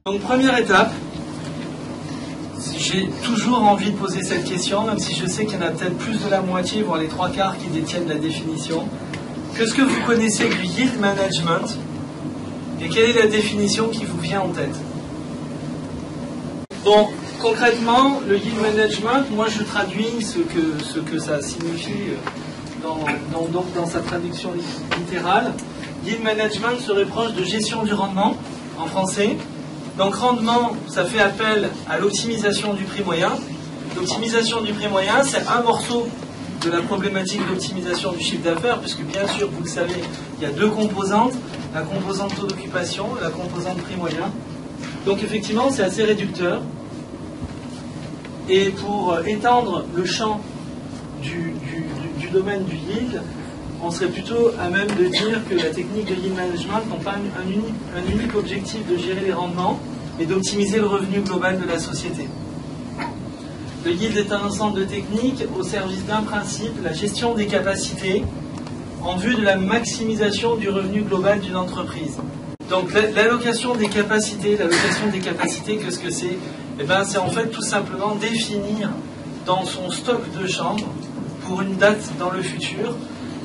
Donc première étape, j'ai toujours envie de poser cette question, même si je sais qu'il y en a peut-être plus de la moitié, voire les 3/4 qui détiennent la définition. Qu'est-ce que vous connaissez du yield management et quelle est la définition qui vous vient en tête? Bon, concrètement, le yield management, moi je traduis ce que ça signifie dans sa traduction littérale. Yield management serait proche de gestion du rendement en français. Donc rendement, ça fait appel à l'optimisation du prix moyen. L'optimisation du prix moyen, c'est un morceau de la problématique d'optimisation du chiffre d'affaires, puisque bien sûr, vous le savez, il y a deux composantes, la composante taux d'occupation et la composante prix moyen. Donc effectivement, c'est assez réducteur. Et pour étendre le champ du domaine du yield, on serait plutôt à même de dire que la technique de yield management n'a pas un unique objectif de gérer les rendements et d'optimiser le revenu global de la société. Le yield est un ensemble de techniques au service d'un principe, la gestion des capacités, en vue de la maximisation du revenu global d'une entreprise. Donc l'allocation des capacités, qu'est-ce que c'est? Eh bien, c'est en fait tout simplement définir dans son stock de chambres, pour une date dans le futur,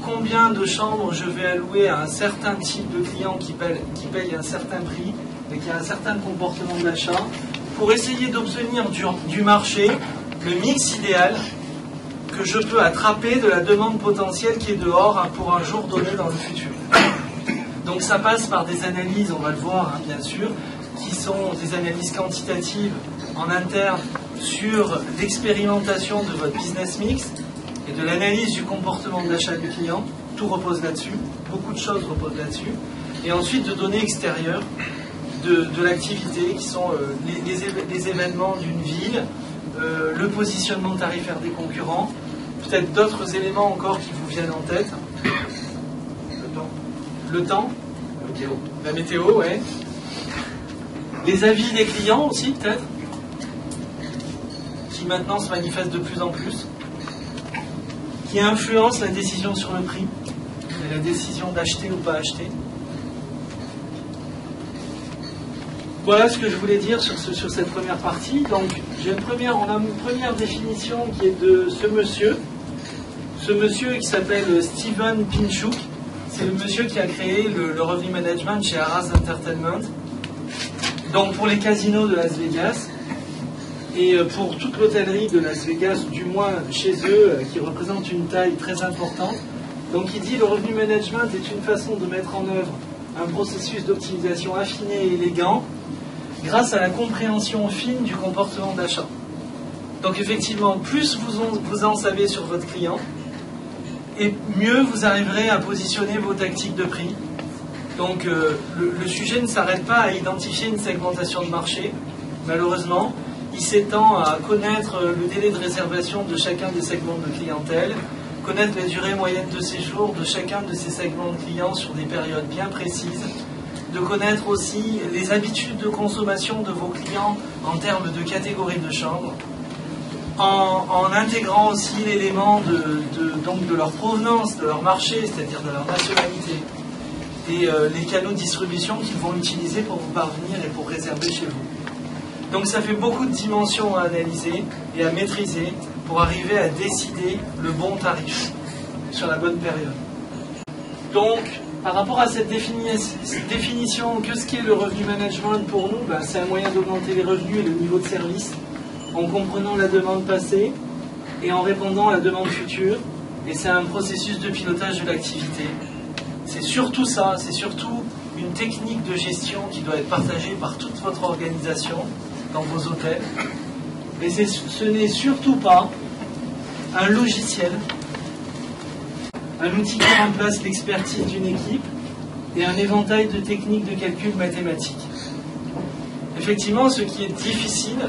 combien de chambres je vais allouer à un certain type de client qui paye un certain prix et qui a un certain comportement d'achat, pour essayer d'obtenir du marché le mix idéal que je peux attraper de la demande potentielle qui est dehors pour un jour donné dans le futur. Donc ça passe par des analyses, on va le voir bien sûr, qui sont des analyses quantitatives en interne sur l'expérimentation de votre business mix et de l'analyse du comportement d'achat du client. Tout repose là-dessus, beaucoup de choses reposent là-dessus. Et ensuite de données extérieures de l'activité qui sont les événements d'une ville, le positionnement tarifaire des concurrents, peut-être d'autres éléments encore qui vous viennent en tête. Le temps, la météo, ouais. Les avis des clients aussi peut-être, qui maintenant se manifestent de plus en plus, qui influencent la décision sur le prix et la décision d'acheter ou pas acheter. Voilà ce que je voulais dire sur cette première partie. Donc, on a une première définition qui est de ce monsieur qui s'appelle Steven Pinchuk. C'est le monsieur qui a créé le revenue management chez Harrah's Entertainment. Donc, pour les casinos de Las Vegas et pour toute l'hôtellerie de Las Vegas, du moins chez eux, qui représente une taille très importante. Donc, il dit le revenue management est une façon de mettre en œuvre un processus d'optimisation affiné et élégant, grâce à la compréhension fine du comportement d'achat. Donc effectivement, plus vous en savez sur votre client, et mieux vous arriverez à positionner vos tactiques de prix. Donc le sujet ne s'arrête pas à identifier une segmentation de marché, malheureusement. Il s'étend à connaître le délai de réservation de chacun des segments de clientèle, connaître la durée moyenne de séjour de chacun de ces segments de clients sur des périodes bien précises, de connaître aussi les habitudes de consommation de vos clients en termes de catégorie de chambres, en intégrant aussi l'élément de leur provenance, de leur marché, c'est-à-dire de leur nationalité, et les canaux de distribution qu'ils vont utiliser pour vous parvenir et pour réserver chez vous. Donc ça fait beaucoup de dimensions à analyser et à maîtriser pour arriver à décider le bon tarif sur la bonne période. Donc, par rapport à cette définition, qu'est-ce qu'est le revenu management pour nous? C'est un moyen d'augmenter les revenus et le niveau de service en comprenant la demande passée et en répondant à la demande future. Et c'est un processus de pilotage de l'activité. C'est surtout ça, c'est surtout une technique de gestion qui doit être partagée par toute votre organisation dans vos hôtels. Et ce n'est surtout pas un logiciel, un outil qui remplace l'expertise d'une équipe et un éventail de techniques de calcul mathématiques. Effectivement, ce qui est difficile,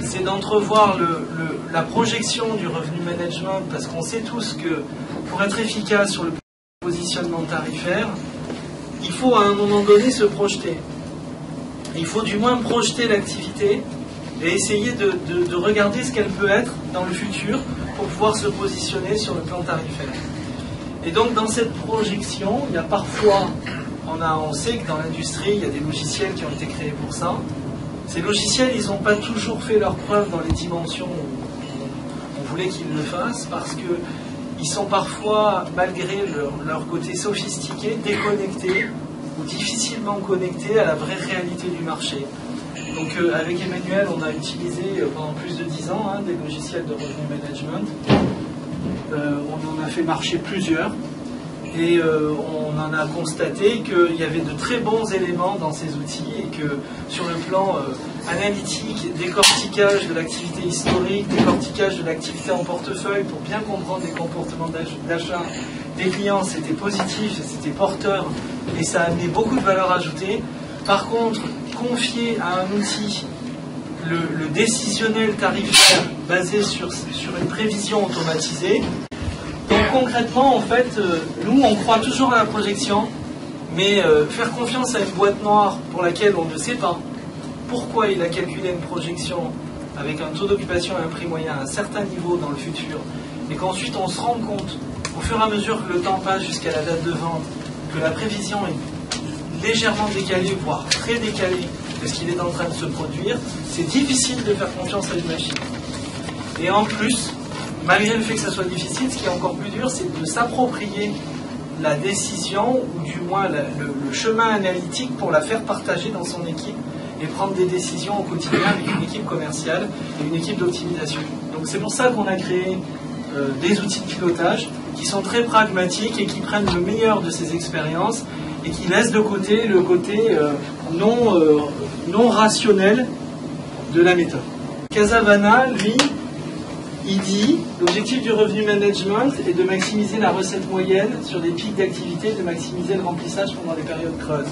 c'est d'entrevoir la projection du revenu management, parce qu'on sait tous que pour être efficace sur le positionnement tarifaire, il faut à un moment donné se projeter. Il faut du moins projeter l'activité et essayer de regarder ce qu'elle peut être dans le futur pour pouvoir se positionner sur le plan tarifaire. Et donc dans cette projection, il y a parfois, on sait que dans l'industrie, il y a des logiciels qui ont été créés pour ça, Ces logiciels, ils n'ont pas toujours fait leur preuve dans les dimensions où on voulait qu'ils le fassent, parce qu'ils sont parfois, malgré leur côté sophistiqué, déconnectés ou difficilement connectés à la vraie réalité du marché. Donc avec Emmanuel, on a utilisé pendant plus de 10 ans des logiciels de revenu management. On en a fait marcher plusieurs. Et on en a constaté qu'il y avait de très bons éléments dans ces outils et que sur le plan analytique, décortiquage de l'activité historique, décortiquage de l'activité en portefeuille pour bien comprendre les comportements d'achat des clients, c'était positif, c'était porteur et ça a amené beaucoup de valeur ajoutée. Par contre, confier à un outil le décisionnel tarifaire basé sur une prévision automatisée. Donc concrètement, en fait, nous, on croit toujours à la projection, mais faire confiance à une boîte noire pour laquelle on ne sait pas pourquoi il a calculé une projection avec un taux d'occupation et un prix moyen à un certain niveau dans le futur, et qu'ensuite on se rend compte, au fur et à mesure que le temps passe jusqu'à la date de vente, que la prévision est légèrement décalée, voire très décalée, de ce qu'il est en train de se produire, c'est difficile de faire confiance à une machine. Et en plus, malgré le fait que ça soit difficile, ce qui est encore plus dur, c'est de s'approprier la décision, ou du moins le chemin analytique pour la faire partager dans son équipe et prendre des décisions au quotidien avec une équipe commerciale et une équipe d'optimisation. Donc c'est pour ça qu'on a créé des outils de pilotage qui sont très pragmatiques et qui prennent le meilleur de ces expériences et qui laissent de côté le côté non rationnel de la méthode. Casavana, lui, il dit l'objectif du revenu management est de maximiser la recette moyenne sur des pics d'activité, de maximiser le remplissage pendant les périodes creuses.